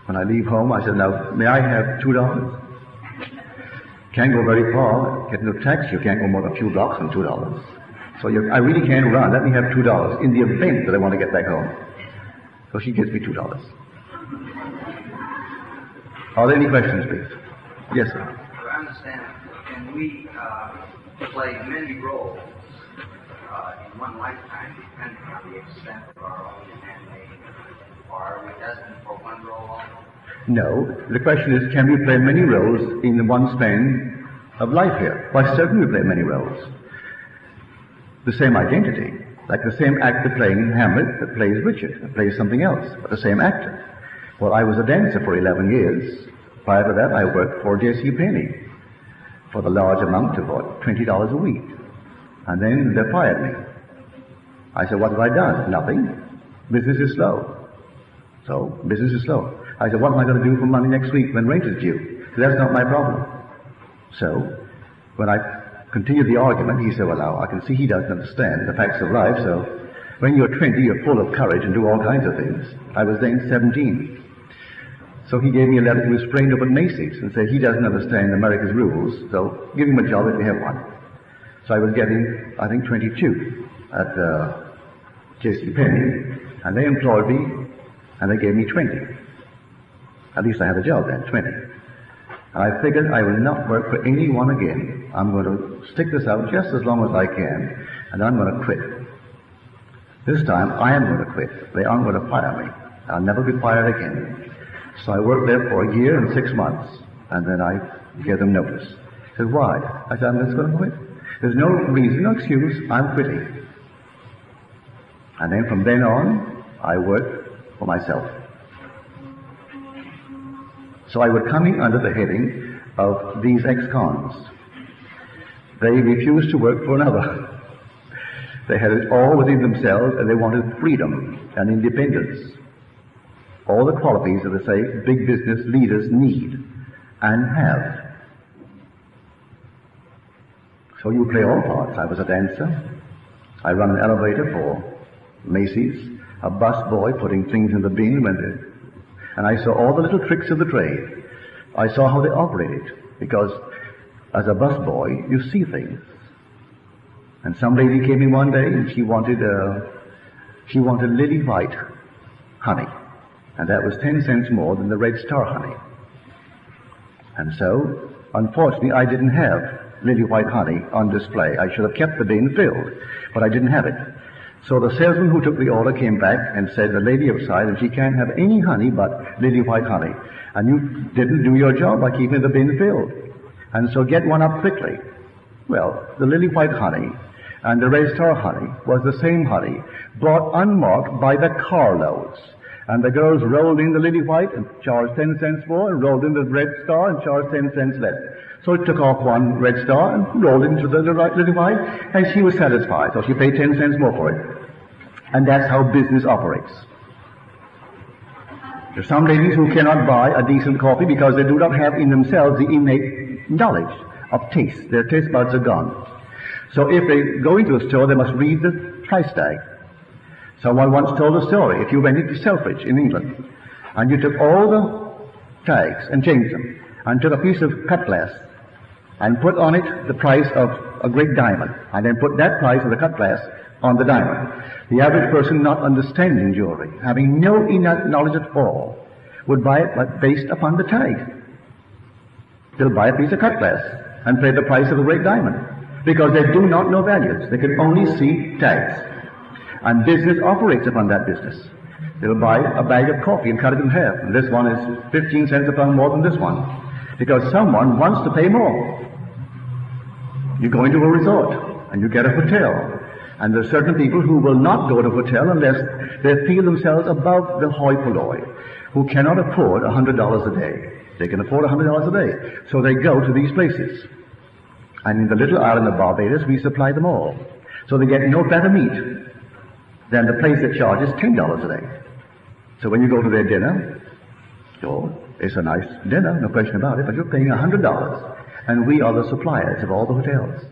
Speaker 3: When I leave home, I said, now, may I have $2? Can't go very far. Get no taxi. You can't go more than a few blocks on $2. So I really can't run. Let me have $2 in the event that I want to get back home. So she gives me $2. Are there any questions, please? Yes, sir.
Speaker 5: I understand. Can we play many roles in one lifetime, depending on the extent of our own handmaking? Or are we destined for one role only?
Speaker 3: No. The question is, can we play many roles in the one span of life here? Why, certainly we play many roles. The same identity, like the same actor playing Hamlet that plays Richard, that plays something else, but the same actor. Well, I was a dancer for 11 years. Prior to that, I worked for J.C. Penney for the large amount of $20 a week. And then they fired me. I said, what have I done? Nothing. Business is slow. So, business is slow. I said, what am I going to do for money next week when rent is due? So that's not my problem. So, when I continued the argument, he said, well, now, I can see he doesn't understand the facts of life, so when you're 20, you're full of courage and do all kinds of things. I was then 17. So he gave me a letter. He was trained up at Macy's and said he doesn't understand America's rules, so give him a job if we have one. So I was getting, I think, 22 at J.C. Penney, and they employed me, and they gave me 20. At least I had a job then, 20. And I figured I will not work for anyone again. I'm going to stick this out just as long as I can, and I'm going to quit. This time, I am going to quit. They aren't going to fire me. I'll never be fired again. So I worked there for a year and 6 months, and then I gave them notice. They said, why? I said, I'm just going to quit. There's no reason, no excuse, I'm quitting. And then from then on, I worked for myself. So I would come in under the heading of these ex-cons. They refused to work for another. They had it all within themselves, and they wanted freedom and independence. All the qualities that they say big business leaders need and have. So you play all parts. I was a dancer. I run an elevator for Macy's, a bus boy putting things in the bin and I saw all the little tricks of the trade. I saw how they operated, because as a bus boy, you see things. And some lady came in one day and she wanted lily white honey. And that was 10 cents more than the Red Star honey. And so, unfortunately, I didn't have lily white honey on display. I should have kept the bin filled, but I didn't have it. So the salesman who took the order came back and said, the lady outside, and she can't have any honey but lily white honey. And you didn't do your job by keeping the bin filled. And so get one up quickly. Well, the lily white honey and the Red Star honey was the same honey, brought unmarked by the carloads. And the girls rolled in the lily white and charged 10 cents more, and rolled in the Red Star and charged 10 cents less. So it took off one Red Star and rolled into the lily white, and she was satisfied. So she paid 10 cents more for it. And that's how business operates. There are some ladies who cannot buy a decent coffee because they do not have in themselves the innate knowledge of taste. Their taste buds are gone. So if they go into a store, they must read the price tag. Someone once told a story. If you went into Selfridge in England, and you took all the tags and changed them, and took a piece of cut glass, and put on it the price of a great diamond, and then put that price of the cut glass on the diamond, the average person not understanding jewelry, having no knowledge at all, would buy it based upon the tag. They'll buy a piece of cut glass and pay the price of a great diamond, because they do not know values. They can only see tags. And business operates upon that business. They'll buy a bag of coffee and cut it in half. And this one is 15 cents a pound more than this one, because someone wants to pay more. You go into a resort and you get a hotel, and there are certain people who will not go to a hotel unless they feel themselves above the hoi polloi, who cannot afford $100 a day. They can afford $100 a day, so they go to these places. And in the little island of Barbados, we supply them all. So they get no better meat than the place that charges $10 a day. So when you go to their dinner, it's a nice dinner, no question about it, but you're paying $100, and we are the suppliers of all the hotels.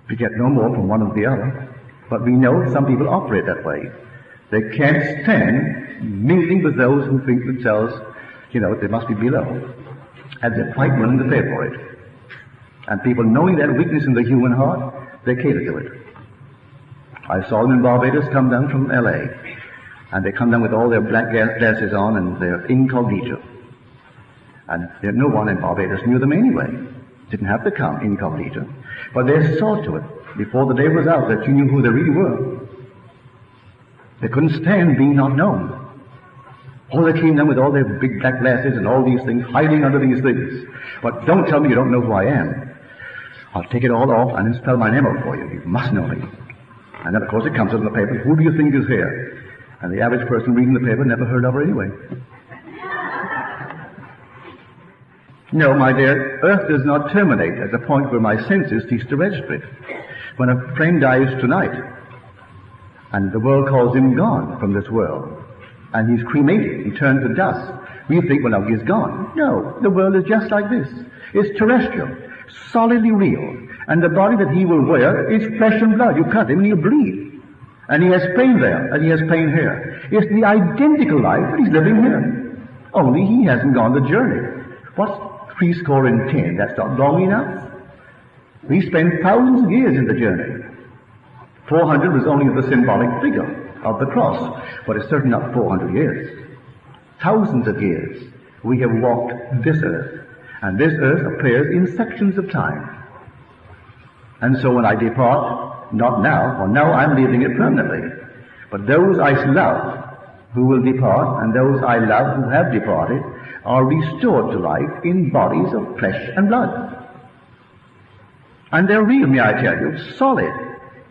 Speaker 3: We get no more from one or the other, but we know some people operate that way. They can't stand mingling with those who think themselves, they must be below, and they're quite willing to pay for it. And people, knowing that weakness in the human heart, they cater to it. I saw them in Barbados come down from L.A., and they come down with all their black glasses on and their incognito. And no one in Barbados knew them anyway. Didn't have to come incognito. But they saw to it, before the day was out, that you knew who they really were. They couldn't stand being not known. They came down with all their big black glasses and all these things, hiding under these things. But don't tell me you don't know who I am. I'll take it all off and then spell my name out for you. You must know me. And then, of course, it comes out in the paper. Who do you think is here? And the average person reading the paper never heard of her anyway. No, my dear, earth does not terminate at the point where my senses cease to register it. When a friend dies tonight, and the world calls him gone from this world, and he's cremated, he turned to dust, we think, well, now he's gone. No, the world is just like this. It's terrestrial, solidly real, and the body that he will wear is flesh and blood. You cut him and he'll bleed. And he has pain there, and he has pain here. It's the identical life that he's living here. Only he hasn't gone the journey. What's 70. That's not long enough. We spend thousands of years in the journey. 400 was only the symbolic figure of the cross, but it's certainly not 400 years. Thousands of years we have walked this earth, and this earth appears in sections of time. And so when I depart, not now, for now I'm leaving it permanently, but those I love who will depart, and those I love who have departed, are restored to life in bodies of flesh and blood. And they're real, may I tell you, solid.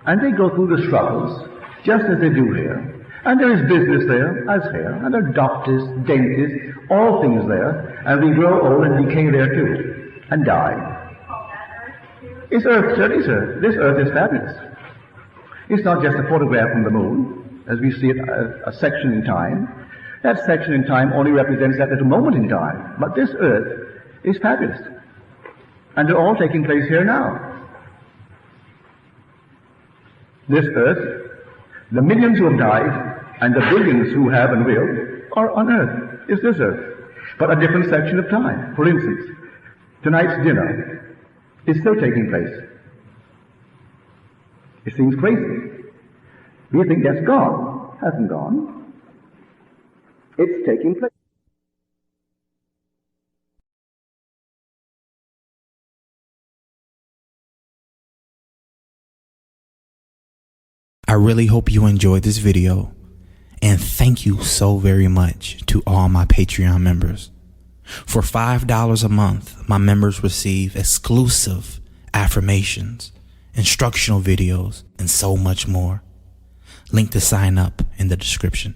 Speaker 3: And they go through the struggles, just as they do here. And there is business there, as here, and there are doctors, dentists, all things there, and we grow old and decay there too, and die. It's earth, sir, it's earth. This earth is fabulous. It's not just a photograph from the moon, as we see it, a section in time. That section in time only represents that little moment in time. But this earth is fabulous. And they're all taking place here now. This earth, the millions who have died, and the billions who have and will, are on earth. It's this earth. But a different section of time. For instance, tonight's dinner is still taking place. It seems crazy. We think that's gone. Hasn't gone. It's taking place.
Speaker 6: I really hope you enjoyed this video, and thank you so very much to all my Patreon members. For $5 a month, my members receive exclusive affirmations, instructional videos, and so much more. Link to sign up in the description.